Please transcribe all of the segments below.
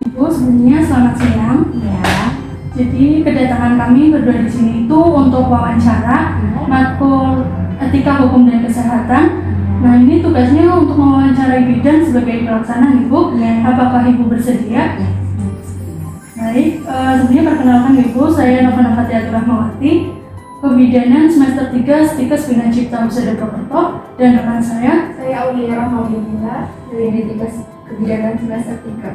Ibu, sebenarnya selamat siang. Ya, Jadi kedatangan kami berdua di sini itu untuk wawancara matkul etika hukum dan kesehatan. Nah, ini tugasnya untuk mewawancarai bidan sebagai pelaksana, Ibu. Ya. Apakah Ibu bersedia? ya. Baik, sebelumnya perkenalkan Ibu, saya Nova Nafatiatur Rahmawati, Kebidanan semester 3 Stikes Bina Cipta Husada Prokerto, dan rekan saya Aulia Rahmaulina dari Dinas Kebidanan semester 3.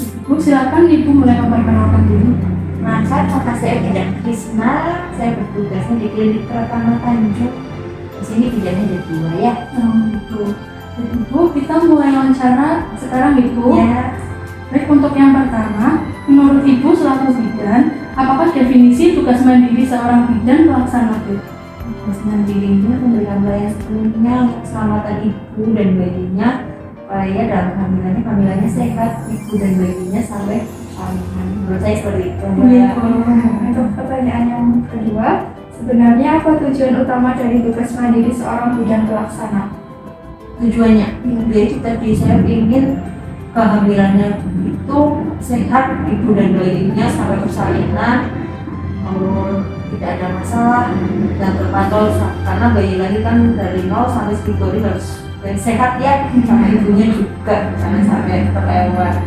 Ibu, silakan Ibu mulai memperkenalkan diri. Maka kata saya tidak Krisna, saya bertugasnya di klinik Pratama Tanjung. Di sini bidannya ada 2 ya. Gitu. Jadi Ibu, kita mulai wawancara sekarang Ibu. Ya, Baik, untuk yang pertama, menurut Ibu selaku bidan, apakah definisi tugas mandiri seorang bidan pelaksana Bu? tugas mandirinya memberikan pelayanan sepenuhnya untuk keselamatan ibu dan bayinya supaya dalam kehamilannya sehat, ibu dan bayinya sampai persalinan. Menurut saya seperti itu, Mbak. Untuk pertanyaan yang kedua, sebenarnya apa tujuan utama dari tugas mandiri seorang bidan pelaksana? Tujuannya yaitu tadi saya ingin kehamilannya itu sehat, ibu dan bayinya sampai persalinan, tidak ada masalah dan terpantau, karena bayi lagi kan dari 0 sampai 10 hari harus sehat ya, sama ibunya juga jangan sampai terlewat.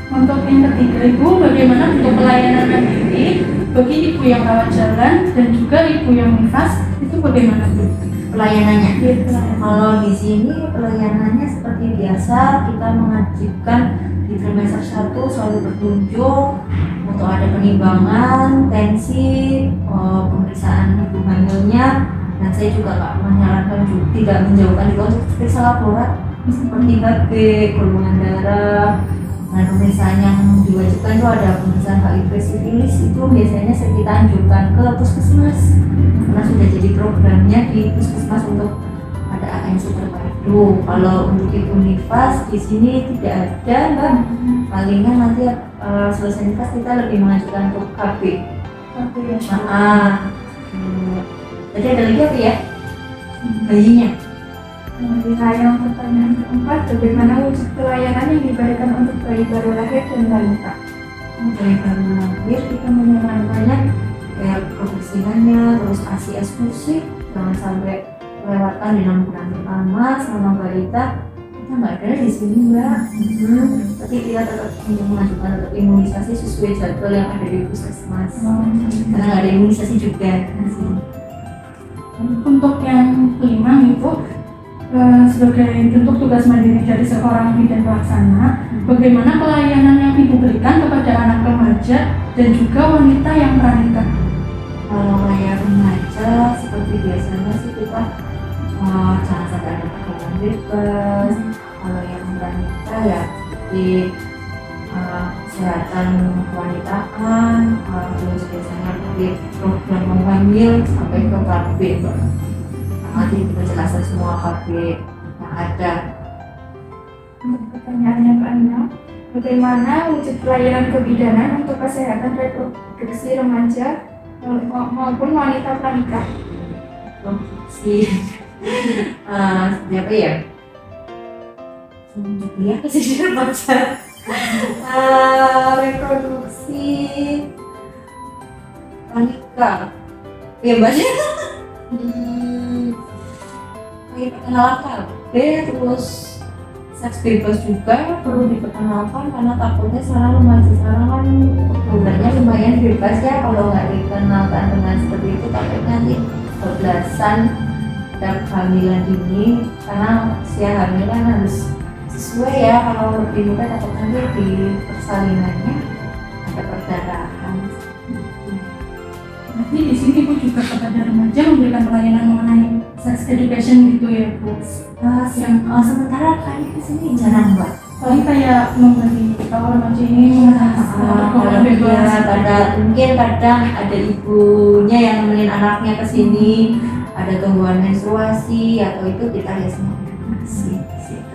Untuk yang ketiga Ibu, bagaimana untuk pelayanan mandiri bagi ibu yang rawat jalan dan juga ibu yang nifas, itu bagaimana Bu? Pelayanannya Gitu. kalau di sini pelayanannya seperti biasa, kita mewajibkan di trimester 1 selalu berkunjung untuk ada penimbangan tensi, pemeriksaan ibu hamilnya, dan saya juga tidak menjauhkan juga untuk periksa laborat seperti HB, golongan darah. Nah, pemeriksaan yang diwajibkan itu ada pemeriksaan HIV sifilis, itu biasanya kita anjurkan ke puskesmas karena sudah jadi programnya di puskesmas untuk ada atensi terpadu. Kalau untuk ibu nifas di sini tidak ada, Mbak. Palingan nanti selesai nifas kita lebih mengajukan untuk KB. Oke, ya. Tadi ada lagi apa ya? Bayinya. Nah, yang pertanyaan keempat, bagaimana wujud pelayanan yang diberikan untuk bayi baru lahir dan balita? Dari baru lahir kita menyarankannya kayak kebersihannya, terus ASI eksklusif, jangan sampai melewatkan di 6 bulan pertama selama balita. Kita nggak ada di sini, Mbak. Tapi kita tetap mengajukan tetap imunisasi sesuai jadwal yang ada di puskesmas. Karena nggak ada imunisasi juga di sini. Untuk yang kelima Ibu, sebagai bentuk tugas mandiri dari seorang bidan pelaksana, bagaimana pelayanan yang Ibu berikan kepada anak remaja dan juga wanita yang pranikah? Kalau kayak remaja seperti biasanya sih kita jangan sampai ada pergaulan bebas. Kalau yang wanita ya di kesehatan kewanitaan, terus biasanya di program hamil sampai ke KB. Nanti penjelasan semua KB yang ada. Untuk pertanyaan yang keenam, bagaimana wujud pelayanan kebidanan untuk kesehatan reproduksi remaja maupun wanita pranikah? Siapa ya? Ya, kesehatan remaja. Reproduksi pranikah. Bebas ya. Perkenalkan KB, terus seks bebas juga perlu diperkenalkan karena takutnya sekarang remaja sekarang kan programnya lumayan bebas ya. Kalau nggak dikenalkan dengan seperti itu takutnya nanti kebablasan dan kehamilan dini, karena usia hamil kan harus sesuai ya. Kalau lebih muda takut nanti di persalinannya ada perdarahan. Jadi di sini Ibu juga kepada remaja memberikan pelayanan mengenai sex education gitu ya Bu? Sementara kali di sini jarang, Mbak. Paling kayak memberi tahu remaja ini Kalau dia mungkin kadang ada ibunya yang nemenin anaknya ke sini, ada gangguan menstruasi atau itu kita biasanya edukasi.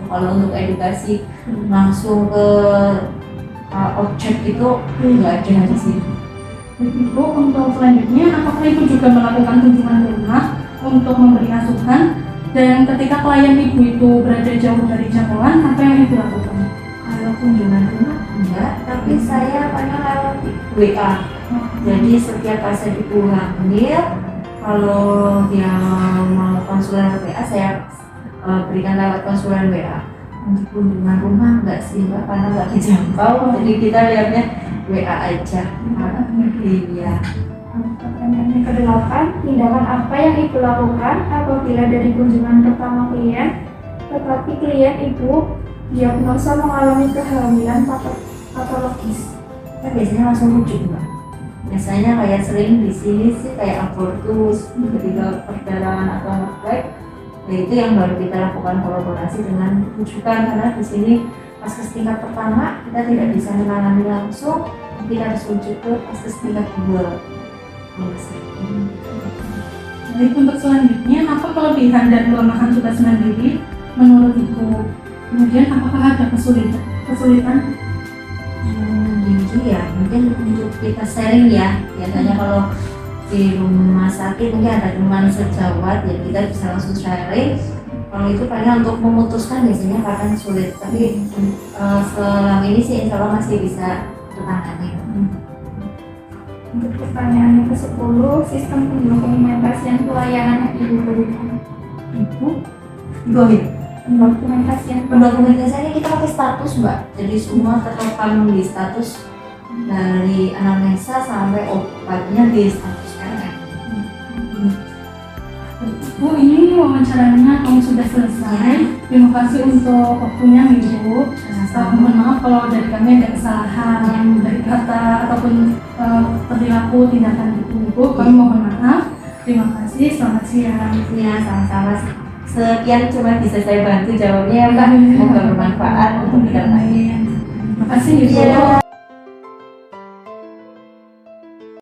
Kalau untuk edukasi langsung ke objek itu nggak ada di sini. Ibu, untuk selanjutnya apakah Ibu juga melakukan kunjungan ke rumah untuk memberi asuhan, dan ketika klien Ibu itu berada jauh dari jangkauan, apa yang Ibu lakukan? Kalau kunjungan rumah enggak, tapi saya pernah lewat WA. Jadi setiap pasien ibu hamil, kalau dia mau konsulen WA, saya berikan lewat konsulen WA. Untuk kunjungan rumah enggak sih Mbak, karena enggak kejangkau, jadi kita lihatnya WA aja. Iya. Pertanyaan yang ke-8, tindakan apa yang Ibu lakukan apabila dari kunjungan pertama klien, tetapi klien Ibu diagnosa mengalami kehamilan patologis? Kita biasanya langsung rujuk Mbak. Biasanya kayak sering di sini sih kayak abortus, ketika perdarahan atau ngebrek. Nah itu yang baru kita lakukan kolaborasi dengan rujukan, karena di sini paskes tingkat pertama kita tidak bisa menangani langsung, kita harus rujuk ke paskes tingkat 2. Jadi untuk selanjutnya, apa kelebihan dan kelemahan tugas mandiri menurut Ibu? Kemudian apakah ada kesulitan? Gitu ya, mungkin untuk kita sharing ya. Biasanya kalau di rumah sakit mungkin ada teman sejawat ya, kita bisa langsung sharing. Kalau itu paling untuk memutuskan biasanya kadang sulit, tapi selama ini sih insya Allah masih bisa tertangani. Untuk pertanyaan yang ke-10, sistem pendokumentasian pelayanan yang Ibu berikan. Ibu Pendokumentasinya kita pakai status Mbak, jadi semua terrekam di status dari anamnesa sampai obatnya di status RM. Bu, ini wawancaranya kami sudah selesai. Terima kasih untuk waktunya Ibu. Mohon maaf kalau dari kami ada kesalahan dari kata ataupun perilaku tindakan Ibu. Kami mohon maaf. Terima kasih. Selamat siang. Ya sama-sama. Sekian cuma bisa saya bantu jawabnya ya Mbak. Semoga bermanfaat untuk kita lain. Terima kasih Ibu. Iya.